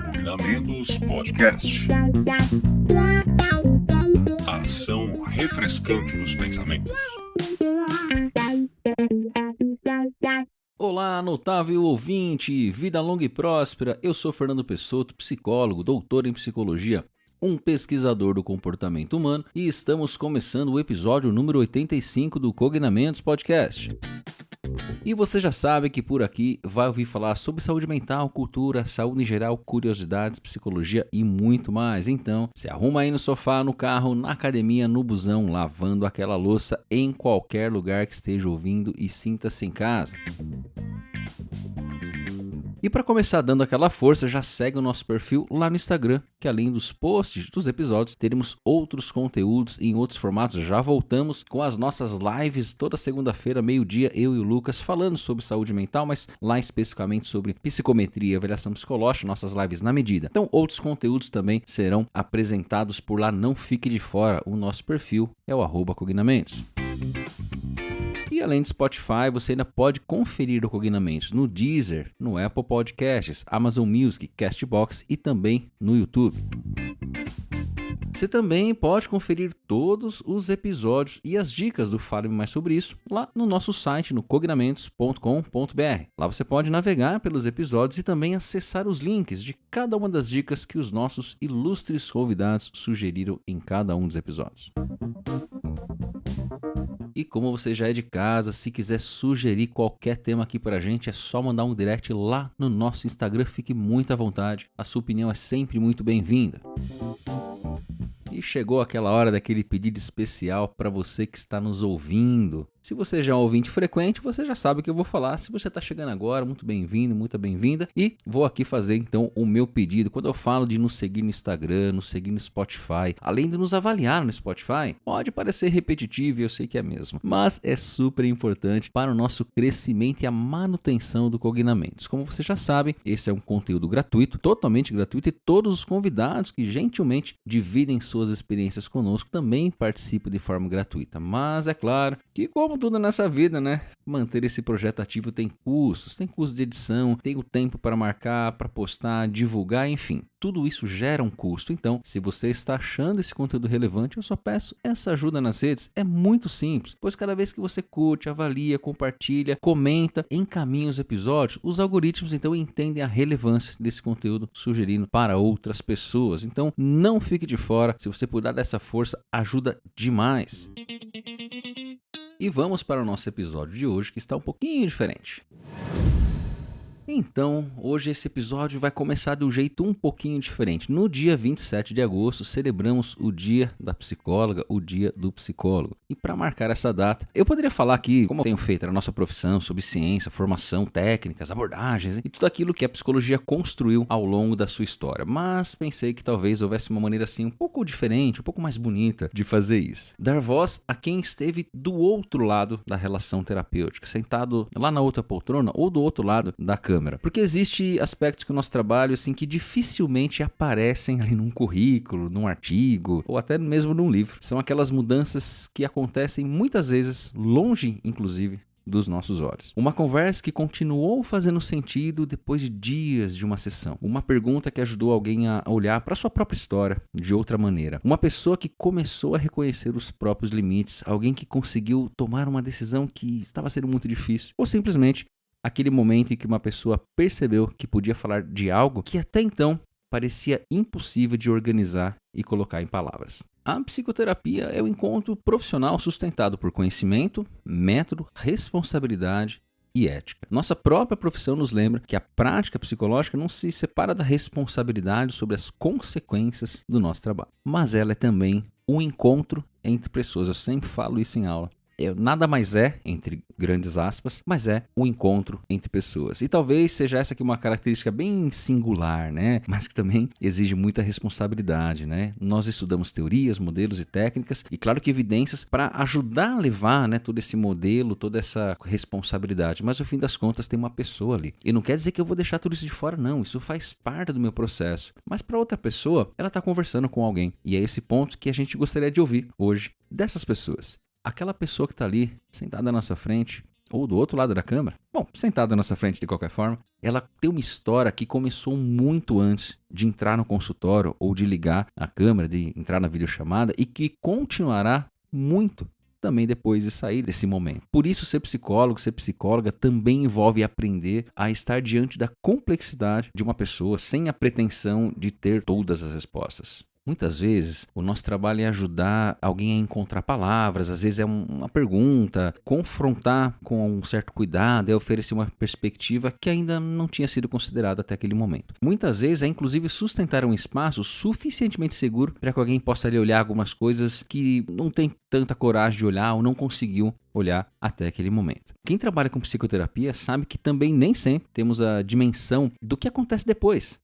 Cognamentos Podcast. Ação refrescante dos pensamentos. Olá, notável ouvinte, vida longa e próspera. Eu sou Fernando Pessotto, psicólogo, doutor em psicologia, um pesquisador do comportamento humano, e estamos começando o episódio número 85 do Cognamentos Podcast. E você já sabe que por aqui vai ouvir falar sobre saúde mental, cultura, saúde em geral, curiosidades, psicologia e muito mais. Então, se arruma aí no sofá, no carro, na academia, no busão, lavando aquela louça, em qualquer lugar que esteja ouvindo e sinta-se em casa. E para começar dando aquela força, já segue o nosso perfil lá no Instagram, que além dos posts dos episódios, teremos outros conteúdos em outros formatos. Já voltamos com as nossas lives toda segunda-feira, meio-dia, eu e o Lucas, falando sobre saúde mental, mas lá especificamente sobre psicometria e avaliação psicológica, nossas lives na medida. Então, outros conteúdos também serão apresentados por lá, não fique de fora. O nosso perfil é o @cognamentos. E além do Spotify, você ainda pode conferir o Cognamentos no Deezer, no Apple Podcasts, Amazon Music, Castbox e também no YouTube. Você também pode conferir todos os episódios e as dicas do Fale-me Mais Sobre Isso lá no nosso site, no cognamentos.com.br. Lá você pode navegar pelos episódios e também acessar os links de cada uma das dicas que os nossos ilustres convidados sugeriram em cada um dos episódios. E como você já é de casa, se quiser sugerir qualquer tema aqui pra gente, é só mandar um direct lá no nosso Instagram, fique muito à vontade, a sua opinião é sempre muito bem-vinda. E chegou aquela hora daquele pedido especial para você que está nos ouvindo. Se você já é um ouvinte frequente, você já sabe o que eu vou falar. Se você está chegando agora, muito bem-vindo, muito bem-vinda. E vou aqui fazer então o meu pedido. Quando eu falo de nos seguir no Instagram, nos seguir no Spotify, além de nos avaliar no Spotify, pode parecer repetitivo e eu sei que é mesmo, mas é super importante para o nosso crescimento e a manutenção do Cognamentos. Como você já sabe, esse é um conteúdo gratuito, totalmente gratuito, e todos os convidados que gentilmente dividem suas experiências conosco também participam de forma gratuita. Mas é claro que, como tudo nessa vida, né? Manter esse projeto ativo tem custos de edição, tem o tempo para marcar, para postar, divulgar, enfim. Tudo isso gera um custo. Então, se você está achando esse conteúdo relevante, eu só peço essa ajuda nas redes. É muito simples, pois cada vez que você curte, avalia, compartilha, comenta, encaminha os episódios, os algoritmos então entendem a relevância desse conteúdo, sugerindo para outras pessoas. Então, não fique de fora. Se você puder dar essa força, ajuda demais. E vamos para o nosso episódio de hoje, que está um pouquinho diferente. Então, hoje esse episódio vai começar de um jeito um pouquinho diferente. No dia 27 de agosto, celebramos o Dia da Psicóloga, o Dia do Psicólogo. E para marcar essa data, eu poderia falar aqui, como eu tenho feito na nossa profissão, sobre ciência, formação, técnicas, abordagens e tudo aquilo que a psicologia construiu ao longo da sua história. Mas pensei que talvez houvesse uma maneira assim um pouco diferente, um pouco mais bonita de fazer isso. Dar voz a quem esteve do outro lado da relação terapêutica, sentado lá na outra poltrona ou do outro lado da câmera. Porque existem aspectos do nosso trabalho assim, que dificilmente aparecem ali num currículo, num artigo ou até mesmo num livro. São aquelas mudanças que acontecem muitas vezes longe, inclusive, dos nossos olhos. Uma conversa que continuou fazendo sentido depois de dias de uma sessão. Uma pergunta que ajudou alguém a olhar para sua própria história de outra maneira. Uma pessoa que começou a reconhecer os próprios limites. Alguém que conseguiu tomar uma decisão que estava sendo muito difícil. Ou simplesmente aquele momento em que uma pessoa percebeu que podia falar de algo que até então parecia impossível de organizar e colocar em palavras. A psicoterapia é um encontro profissional sustentado por conhecimento, método, responsabilidade e ética. Nossa própria profissão nos lembra que a prática psicológica não se separa da responsabilidade sobre as consequências do nosso trabalho, mas ela é também um encontro entre pessoas. Eu sempre falo isso em aula. Nada mais é, entre grandes aspas, mas é um encontro entre pessoas. E talvez seja essa aqui uma característica bem singular, né? Mas que também exige muita responsabilidade, né? Nós estudamos teorias, modelos e técnicas e, claro que evidências para ajudar a levar, né, todo esse modelo, toda essa responsabilidade. Mas, no fim das contas, tem uma pessoa ali. E não quer dizer que eu vou deixar tudo isso de fora, não. Isso faz parte do meu processo. Mas para outra pessoa, ela está conversando com alguém. E é esse ponto que a gente gostaria de ouvir hoje dessas pessoas. Aquela pessoa que está ali, sentada à nossa frente, ou do outro lado da câmera, bom, sentada à nossa frente de qualquer forma, ela tem uma história que começou muito antes de entrar no consultório ou de ligar a câmera, de entrar na videochamada e que continuará muito também depois de sair desse momento. Por isso, ser psicólogo, ser psicóloga também envolve aprender a estar diante da complexidade de uma pessoa sem a pretensão de ter todas as respostas. Muitas vezes, o nosso trabalho é ajudar alguém a encontrar palavras, às vezes é uma pergunta, confrontar com um certo cuidado, é oferecer uma perspectiva que ainda não tinha sido considerada até aquele momento. Muitas vezes é inclusive sustentar um espaço suficientemente seguro para que alguém possa ali olhar algumas coisas que não tem tanta coragem de olhar ou não conseguiu olhar até aquele momento. Quem trabalha com psicoterapia sabe que também nem sempre temos a dimensão do que acontece depois.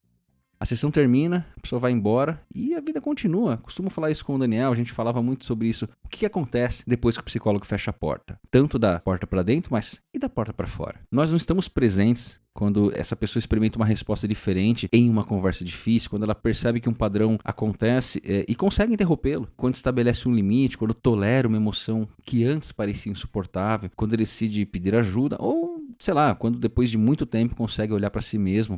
A sessão termina, a pessoa vai embora e a vida continua. Costumo falar isso com o Daniel, a gente falava muito sobre isso. O que acontece depois que o psicólogo fecha a porta? Tanto da porta para dentro, mas e da porta para fora? Nós não estamos presentes quando essa pessoa experimenta uma resposta diferente em uma conversa difícil, quando ela percebe que um padrão acontece e consegue interrompê-lo, quando estabelece um limite, quando tolera uma emoção que antes parecia insuportável, quando decide pedir ajuda ou, sei lá, quando depois de muito tempo consegue olhar para si mesmo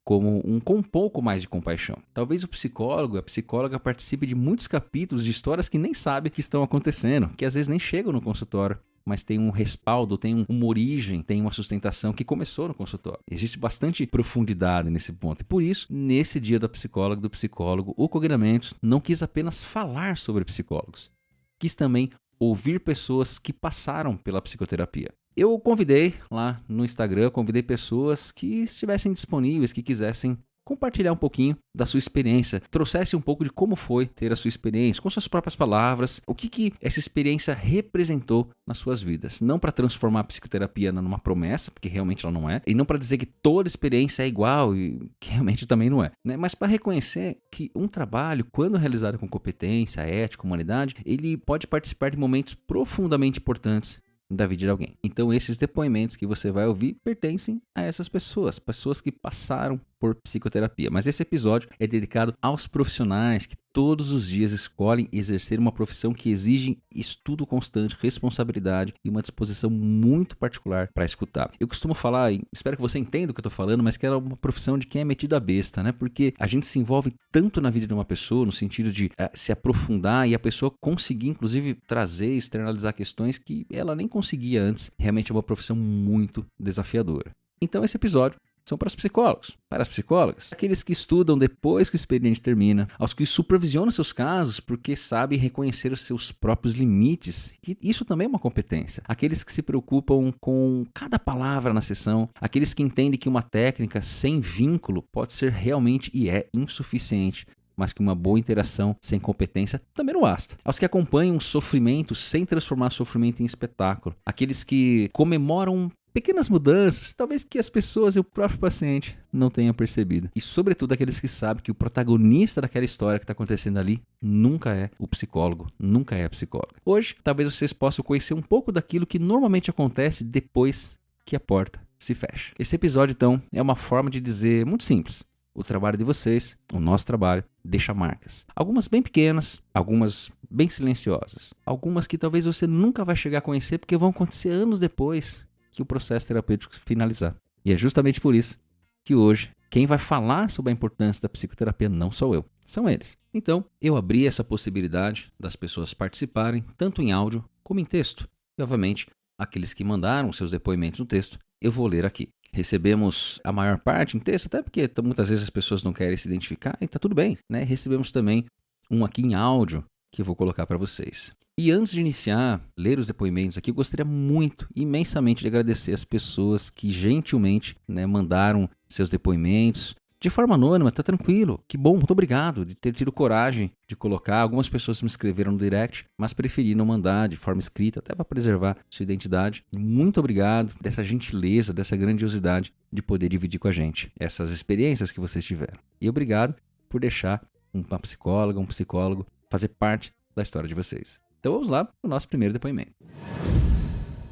como com um pouco mais de compaixão. Talvez o psicólogo, a psicóloga participe de muitos capítulos de histórias que nem sabe que estão acontecendo, que às vezes nem chegam no consultório, mas tem um respaldo, tem uma origem, tem uma sustentação que começou no consultório. Existe bastante profundidade nesse ponto. E por isso, nesse dia da psicóloga, do psicólogo, o Cognamentos não quis apenas falar sobre psicólogos. Quis também ouvir pessoas que passaram pela psicoterapia. Eu convidei lá no Instagram, pessoas que estivessem disponíveis, que quisessem compartilhar um pouquinho da sua experiência, trouxesse um pouco de como foi ter a sua experiência, com suas próprias palavras, o que essa experiência representou nas suas vidas. Não para transformar a psicoterapia numa promessa, porque realmente ela não é, e não para dizer que toda experiência é igual, e que realmente também não é, né? Mas para reconhecer que um trabalho, quando realizado com competência, ética, humanidade, ele pode participar de momentos profundamente importantes da vida de alguém. Então esses depoimentos que você vai ouvir pertencem a essas pessoas que passaram por psicoterapia. Mas esse episódio é dedicado aos profissionais que todos os dias escolhem exercer uma profissão que exige estudo constante, responsabilidade e uma disposição muito particular para escutar. Eu costumo falar, e espero que você entenda o que eu estou falando, mas que ela é uma profissão de quem é metido a besta, né? Porque a gente se envolve tanto na vida de uma pessoa, no sentido de se aprofundar e a pessoa conseguir, inclusive, trazer, externalizar questões que ela nem conseguia antes. Realmente é uma profissão muito desafiadora. Então esse episódio são para os psicólogos, para as psicólogas, aqueles que estudam depois que o expediente termina, aos que supervisionam seus casos porque sabem reconhecer os seus próprios limites, e isso também é uma competência, aqueles que se preocupam com cada palavra na sessão, aqueles que entendem que uma técnica sem vínculo pode ser realmente e é insuficiente, mas que uma boa interação sem competência também não basta. Aos que acompanham o sofrimento sem transformar sofrimento em espetáculo, aqueles que comemoram pequenas mudanças, talvez que as pessoas e o próprio paciente não tenham percebido. E sobretudo aqueles que sabem que o protagonista daquela história que está acontecendo ali nunca é o psicólogo, nunca é a psicóloga. Hoje, talvez vocês possam conhecer um pouco daquilo que normalmente acontece depois que a porta se fecha. Esse episódio, então, é uma forma de dizer muito simples. O trabalho de vocês, o nosso trabalho, deixa marcas. Algumas bem pequenas, algumas bem silenciosas. Algumas que talvez você nunca vai chegar a conhecer porque vão acontecer anos depois que o processo terapêutico finalizar. E é justamente por isso que hoje, quem vai falar sobre a importância da psicoterapia não sou eu, são eles. Então, eu abri essa possibilidade das pessoas participarem, tanto em áudio como em texto. E, obviamente, aqueles que mandaram seus depoimentos no texto, eu vou ler aqui. Recebemos a maior parte em texto, até porque muitas vezes as pessoas não querem se identificar, e tá tudo bem, né? Recebemos também um aqui em áudio, que eu vou colocar para vocês. E antes de iniciar, ler os depoimentos aqui, eu gostaria muito, imensamente, de agradecer as pessoas que gentilmente, né, mandaram seus depoimentos de forma anônima, tá tranquilo, que bom, muito obrigado de ter tido coragem de colocar. Algumas pessoas me escreveram no direct, mas preferiram mandar de forma escrita, até para preservar sua identidade. Muito obrigado dessa gentileza, dessa grandiosidade de poder dividir com a gente essas experiências que vocês tiveram. E obrigado por deixar uma psicóloga, um psicólogo fazer parte da história de vocês. Então vamos lá para o nosso primeiro depoimento.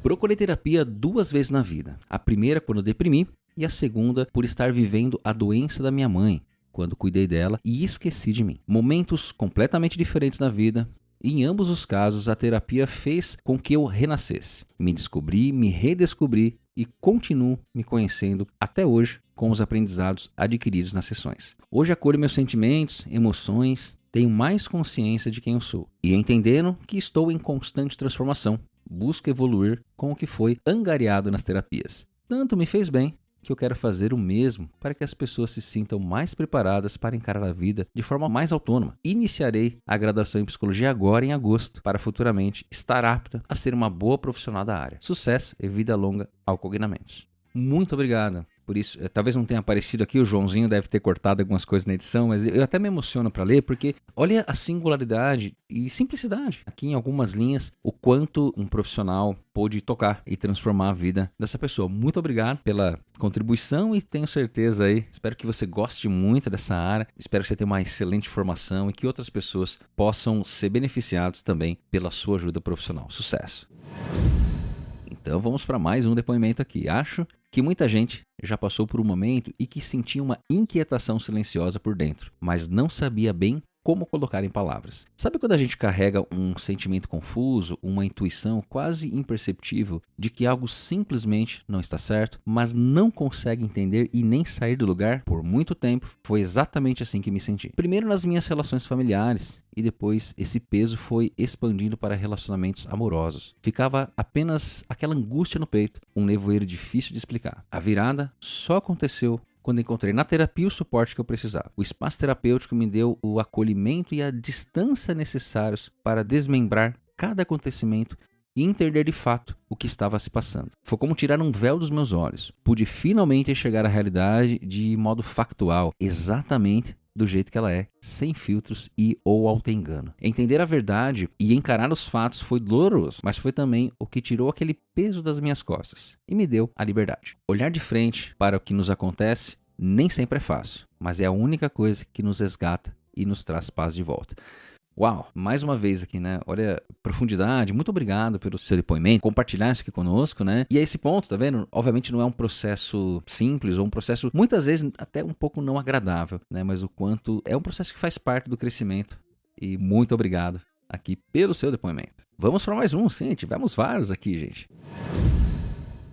Procurei terapia 2 vezes na vida. A primeira quando eu deprimi e a segunda por estar vivendo a doença da minha mãe, quando cuidei dela e esqueci de mim. Momentos completamente diferentes na vida E em ambos os casos, a terapia fez com que eu renascesse. Me descobri, me redescobri e continuo me conhecendo até hoje com os aprendizados adquiridos nas sessões. Hoje acolho meus sentimentos, emoções, tenho mais consciência de quem eu sou e entendendo que estou em constante transformação, busco evoluir com o que foi angariado nas terapias. Tanto me fez bem que eu quero fazer o mesmo para que as pessoas se sintam mais preparadas para encarar a vida de forma mais autônoma. Iniciarei a graduação em psicologia agora em agosto, para futuramente estar apta a ser uma boa profissional da área. Sucesso e vida longa ao Cognamentos. Muito obrigado. Por isso, talvez não tenha aparecido aqui, o Joãozinho deve ter cortado algumas coisas na edição, mas eu até me emociono para ler, porque olha a singularidade e simplicidade aqui em algumas linhas, o quanto um profissional pôde tocar e transformar a vida dessa pessoa. Muito obrigado pela contribuição e tenho certeza aí, espero que você goste muito dessa área, espero que você tenha uma excelente formação e que outras pessoas possam ser beneficiadas também pela sua ajuda profissional. Sucesso! Então vamos para mais um depoimento aqui. Acho que muita gente já passou por um momento e que sentia uma inquietação silenciosa por dentro, mas não sabia bem como colocar em palavras. Sabe quando a gente carrega um sentimento confuso, uma intuição quase imperceptível de que algo simplesmente não está certo, mas não consegue entender e nem sair do lugar? Por muito tempo, foi exatamente assim que me senti. Primeiro nas minhas relações familiares, e depois esse peso foi expandindo para relacionamentos amorosos. Ficava apenas aquela angústia no peito, um nevoeiro difícil de explicar. A virada só aconteceu quando encontrei na terapia o suporte que eu precisava. O espaço terapêutico me deu o acolhimento e a distância necessários para desmembrar cada acontecimento e entender de fato o que estava se passando. Foi como tirar um véu dos meus olhos. Pude finalmente enxergar a realidade de modo factual, exatamente do jeito que ela é, sem filtros e ou auto-engano. Entender a verdade e encarar os fatos foi doloroso, mas foi também o que tirou aquele peso das minhas costas e me deu a liberdade. Olhar de frente para o que nos acontece nem sempre é fácil, mas é a única coisa que nos resgata e nos traz paz de volta. Uau, mais uma vez aqui, né? Olha, profundidade, muito obrigado pelo seu depoimento, compartilhar isso aqui conosco, né? E a esse ponto, tá vendo? Obviamente não é um processo simples, ou um processo, muitas vezes, até um pouco não agradável, né? Mas o quanto é um processo que faz parte do crescimento. E muito obrigado aqui pelo seu depoimento. Vamos para mais um, sim, tivemos vários aqui, gente.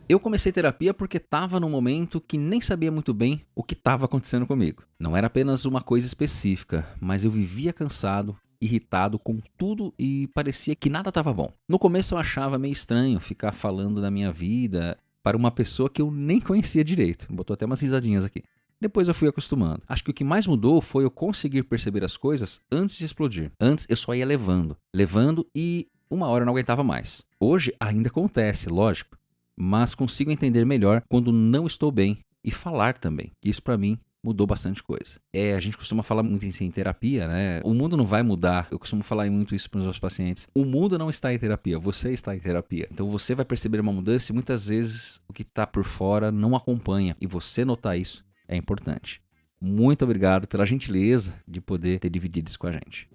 Eu comecei terapia porque estava num momento que nem sabia muito bem o que estava acontecendo comigo. Não era apenas uma coisa específica, mas eu vivia cansado, irritado com tudo e parecia que nada estava bom. No começo eu achava meio estranho ficar falando da minha vida para uma pessoa que eu nem conhecia direito. Botou até umas risadinhas aqui. Depois eu fui acostumando. Acho que o que mais mudou foi eu conseguir perceber as coisas antes de explodir. Antes eu só ia levando e uma hora eu não aguentava mais. Hoje ainda acontece, lógico, mas consigo entender melhor quando não estou bem e falar também. Isso para mim mudou bastante coisa. A gente costuma falar muito em terapia, né? O mundo não vai mudar. Eu costumo falar muito isso para os meus pacientes. O mundo não está em terapia, você está em terapia. Então você vai perceber uma mudança e muitas vezes o que está por fora não acompanha. E você notar isso é importante. Muito obrigado pela gentileza de poder ter dividido isso com a gente.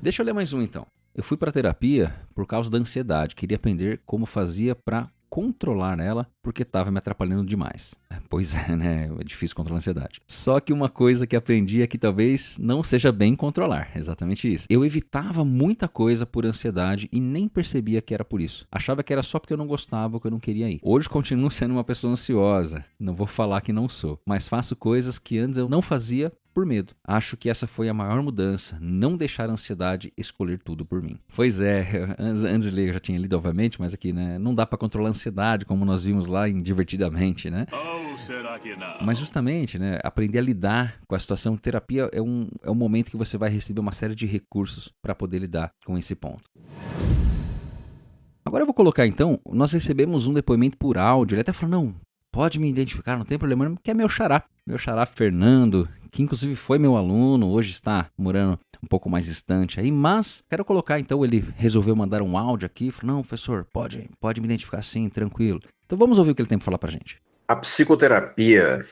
Deixa eu ler mais um então. Eu fui para terapia por causa da ansiedade. Queria aprender como fazia para controlar ela, porque estava me atrapalhando demais. Pois é, né? É difícil controlar a ansiedade. Só que uma coisa que aprendi é que talvez não seja bem controlar. Exatamente isso. Eu evitava muita coisa por ansiedade e nem percebia que era por isso. Achava que era só porque eu não gostava ou que eu não queria ir. Hoje continuo sendo uma pessoa ansiosa. Não vou falar que não sou. Mas faço coisas que antes eu não fazia por medo. Acho que essa foi a maior mudança, não deixar a ansiedade escolher tudo por mim. Pois é, antes de ler eu já tinha lido obviamente, mas aqui, né, não dá para controlar a ansiedade como nós vimos lá em Divertidamente, né? Ou será que não? Mas justamente, né, aprender a lidar com a situação de terapia é um momento que você vai receber uma série de recursos para poder lidar com esse ponto. Agora eu vou colocar então, nós recebemos um depoimento por áudio, ele até falou, não, pode me identificar, não tem problema, que é meu xará Fernando, que inclusive foi meu aluno, hoje está morando um pouco mais distante aí, mas quero colocar então, ele resolveu mandar um áudio aqui, falou, não, professor, pode me identificar sim, tranquilo. Então vamos ouvir o que ele tem para falar pra gente. A psicoterapia,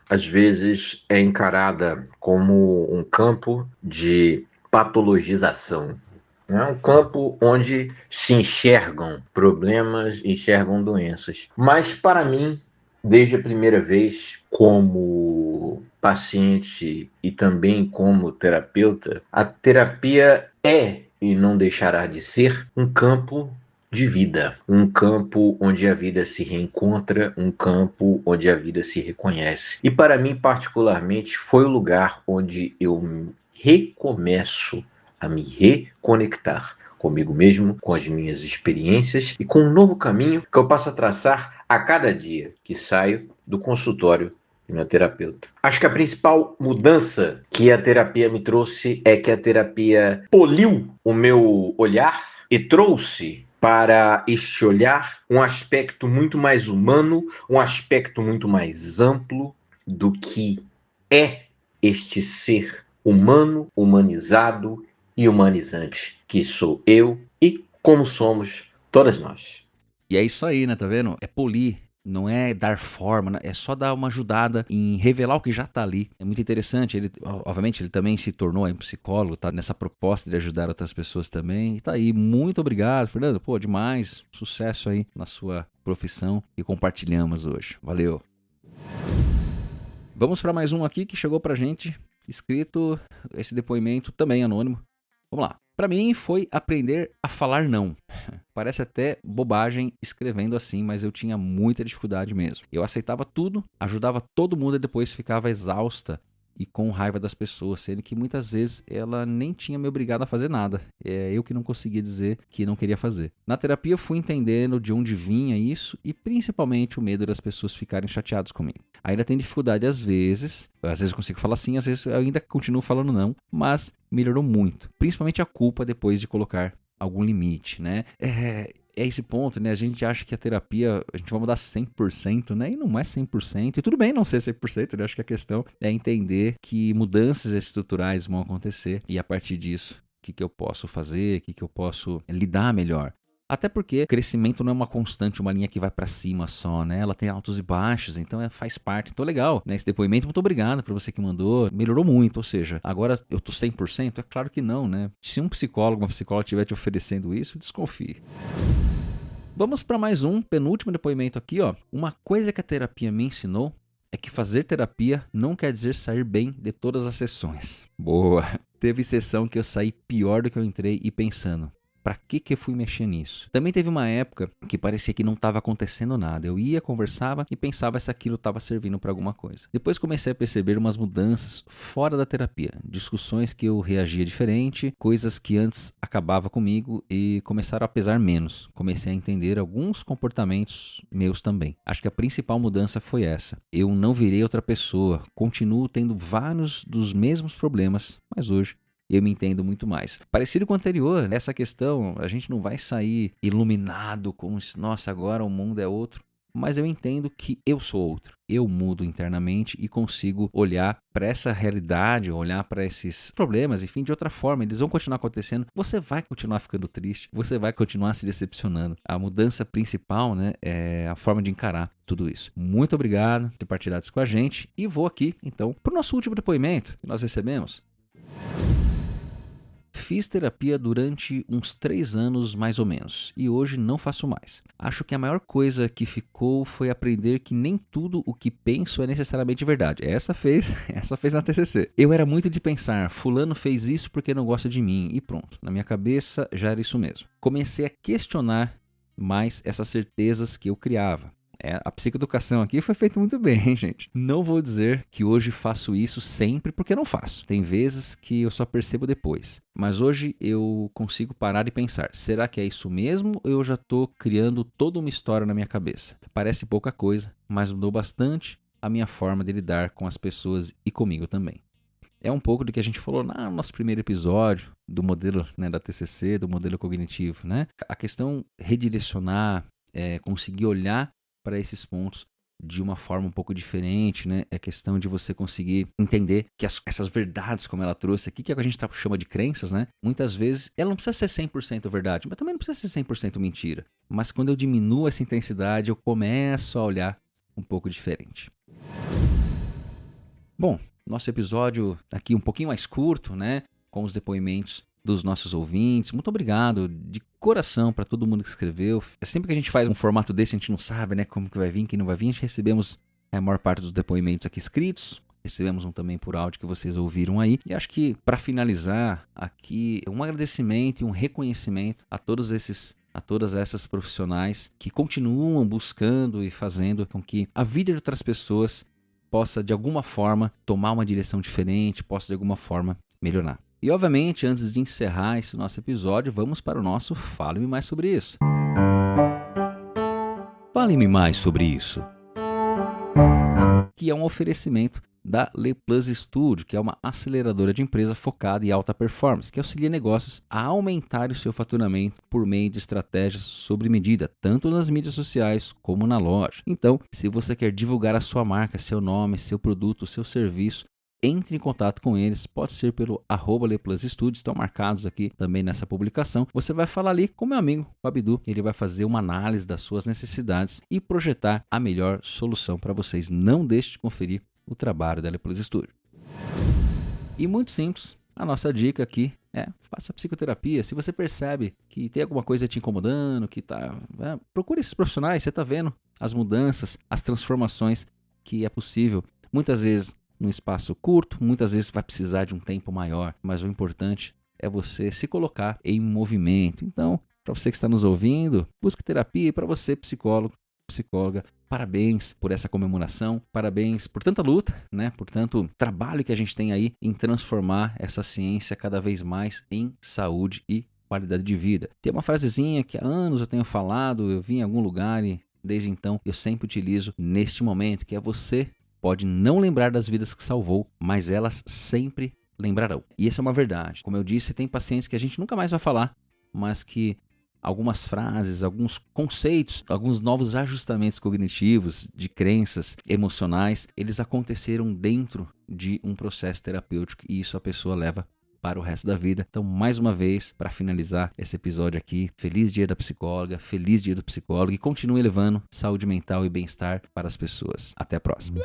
às vezes, é encarada como um campo de patologização. É um campo onde se enxergam problemas, enxergam doenças. Mas, para mim, desde a primeira vez, como paciente e também como terapeuta, a terapia é e não deixará de ser um campo de vida, um campo onde a vida se reencontra, um campo onde a vida se reconhece. E para mim, particularmente, foi o lugar onde eu recomeço a me reconectar comigo mesmo, com as minhas experiências e com um novo caminho que eu passo a traçar a cada dia que saio do consultório do meu terapeuta. Acho que a principal mudança que a terapia me trouxe é que a terapia poliu o meu olhar e trouxe para este olhar um aspecto muito mais humano, um aspecto muito mais amplo do que é este ser humano, humanizado e humanizante, que sou eu e como somos todas nós. E é isso aí, né? Tá vendo? É polir. Não é dar forma, né? É só dar uma ajudada em revelar o que já tá ali. É muito interessante. Ele, obviamente, ele também se tornou um psicólogo, tá nessa proposta de ajudar outras pessoas também. E tá aí. Muito obrigado, Fernando. Pô, demais. Sucesso aí na sua profissão que compartilhamos hoje. Valeu. Vamos para mais um aqui que chegou pra gente, escrito esse depoimento também anônimo. Vamos lá. Para mim foi aprender a falar não. Parece até bobagem escrevendo assim, mas eu tinha muita dificuldade mesmo. Eu aceitava tudo, ajudava todo mundo e depois ficava exausta e com raiva das pessoas, sendo que muitas vezes ela nem tinha me obrigado a fazer nada. É eu que não conseguia dizer que não queria fazer. Na terapia eu fui entendendo de onde vinha isso e principalmente o medo das pessoas ficarem chateadas comigo. Ainda tem dificuldade às vezes eu consigo falar sim, às vezes eu ainda continuo falando não, mas melhorou muito. Principalmente a culpa depois de colocar algum limite, né? É esse ponto, né? A gente acha que a terapia, a gente vai mudar 100%, né? E não é 100%. E tudo bem não ser 100%, né? Acho que a questão é entender que mudanças estruturais vão acontecer e a partir disso, o que eu posso fazer, o que eu posso lidar melhor. Até porque crescimento não é uma constante, uma linha que vai pra cima só, né? Ela tem altos e baixos, então faz parte. Então legal, né? Esse depoimento, muito obrigado pra você que mandou. Melhorou muito, ou seja, agora eu tô 100%? É claro que não, né? Se um psicólogo, uma psicóloga estiver te oferecendo isso, desconfie. Vamos para mais um, penúltimo depoimento aqui, ó. Uma coisa que a terapia me ensinou é que fazer terapia não quer dizer sair bem de todas as sessões. Boa! Teve sessão que eu saí pior do que eu entrei e pensando, pra que eu fui mexer nisso? Também teve uma época que parecia que não estava acontecendo nada. Eu ia, conversava e pensava se aquilo estava servindo para alguma coisa. Depois comecei a perceber umas mudanças fora da terapia. Discussões que eu reagia diferente, coisas que antes acabava comigo e começaram a pesar menos. Comecei a entender alguns comportamentos meus também. Acho que a principal mudança foi essa. Eu não virei outra pessoa. Continuo tendo vários dos mesmos problemas, mas hoje eu me entendo muito mais. Parecido com o anterior, essa questão, a gente não vai sair iluminado com, nossa, agora o mundo é outro. Mas eu entendo que eu sou outro. Eu mudo internamente e consigo olhar para essa realidade, olhar para esses problemas, enfim, de outra forma. Eles vão continuar acontecendo. Você vai continuar ficando triste. Você vai continuar se decepcionando. A mudança principal, né, é a forma de encarar tudo isso. Muito obrigado por ter partilhado isso com a gente. E vou aqui, então, para o nosso último depoimento que nós recebemos. Fiz terapia durante uns 3 anos mais ou menos e hoje não faço mais. Acho que a maior coisa que ficou foi aprender que nem tudo o que penso é necessariamente verdade. Essa fez na TCC. Eu era muito de pensar, fulano fez isso porque não gosta de mim e pronto. Na minha cabeça já era isso mesmo. Comecei a questionar mais essas certezas que eu criava. A psicoeducação aqui foi feita muito bem, hein, gente? Não vou dizer que hoje faço isso sempre, porque não faço. Tem vezes que eu só percebo depois. Mas hoje eu consigo parar e pensar, será que é isso mesmo ou eu já estou criando toda uma história na minha cabeça? Parece pouca coisa, mas mudou bastante a minha forma de lidar com as pessoas e comigo também. É um pouco do que a gente falou no nosso primeiro episódio, do modelo, né, da TCC, do modelo cognitivo, né? A questão redirecionar, conseguir olhar para esses pontos de uma forma um pouco diferente, né? É questão de você conseguir entender que essas verdades, como ela trouxe aqui, que é o que a gente chama de crenças, né? Muitas vezes, ela não precisa ser 100% verdade, mas também não precisa ser 100% mentira. Mas quando eu diminuo essa intensidade, eu começo a olhar um pouco diferente. Bom, nosso episódio aqui um pouquinho mais curto, né? Com os depoimentos dos nossos ouvintes. Muito obrigado de coração para todo mundo que escreveu. Sempre que a gente faz um formato desse, a gente não sabe, né, como que vai vir, quem não vai vir. A gente recebemos a maior parte dos depoimentos aqui escritos. recebemos um também por áudio que vocês ouviram aí. E acho que para finalizar aqui, um agradecimento e um reconhecimento a todas essas profissionais que continuam buscando e fazendo com que a vida de outras pessoas possa de alguma forma tomar uma direção diferente, possa de alguma forma melhorar. E obviamente, antes de encerrar esse nosso episódio, vamos para o nosso Fale-me Mais Sobre Isso. Fale-me mais sobre isso. Que é um oferecimento da Le Plus Studio, que é uma aceleradora de empresa focada em alta performance, que auxilia negócios a aumentar o seu faturamento por meio de estratégias sob medida, tanto nas mídias sociais como na loja. Então, se você quer divulgar a sua marca, seu nome, seu produto, seu serviço, entre em contato com eles, pode ser pelo @LePlusStudio, estão marcados aqui também nessa publicação. Você vai falar ali com meu amigo, o Abdu, ele vai fazer uma análise das suas necessidades e projetar a melhor solução para vocês. Não deixe de conferir o trabalho da Le Plus Studio. E muito simples, a nossa dica aqui é faça psicoterapia. Se você percebe que tem alguma coisa te incomodando, procure esses profissionais, você está vendo as mudanças, as transformações que é possível. Muitas vezes num espaço curto, muitas vezes vai precisar de um tempo maior, mas o importante é você se colocar em movimento. Então, para você que está nos ouvindo, busque terapia, e para você, psicólogo, psicóloga, parabéns por essa comemoração, parabéns por tanta luta, né? Por tanto trabalho que a gente tem aí em transformar essa ciência cada vez mais em saúde e qualidade de vida. Tem uma frasezinha que há anos eu tenho falado, eu vi em algum lugar e desde então eu sempre utilizo neste momento, que é: você pode não lembrar das vidas que salvou, mas elas sempre lembrarão. E essa é uma verdade. Como eu disse, tem pacientes que a gente nunca mais vai falar, mas que algumas frases, alguns conceitos, alguns novos ajustamentos cognitivos, de crenças emocionais, eles aconteceram dentro de um processo terapêutico e isso a pessoa leva para o resto da vida. Então, mais uma vez, para finalizar esse episódio aqui, feliz dia da psicóloga, feliz dia do psicólogo, e continue levando saúde mental e bem-estar para as pessoas. Até a próxima.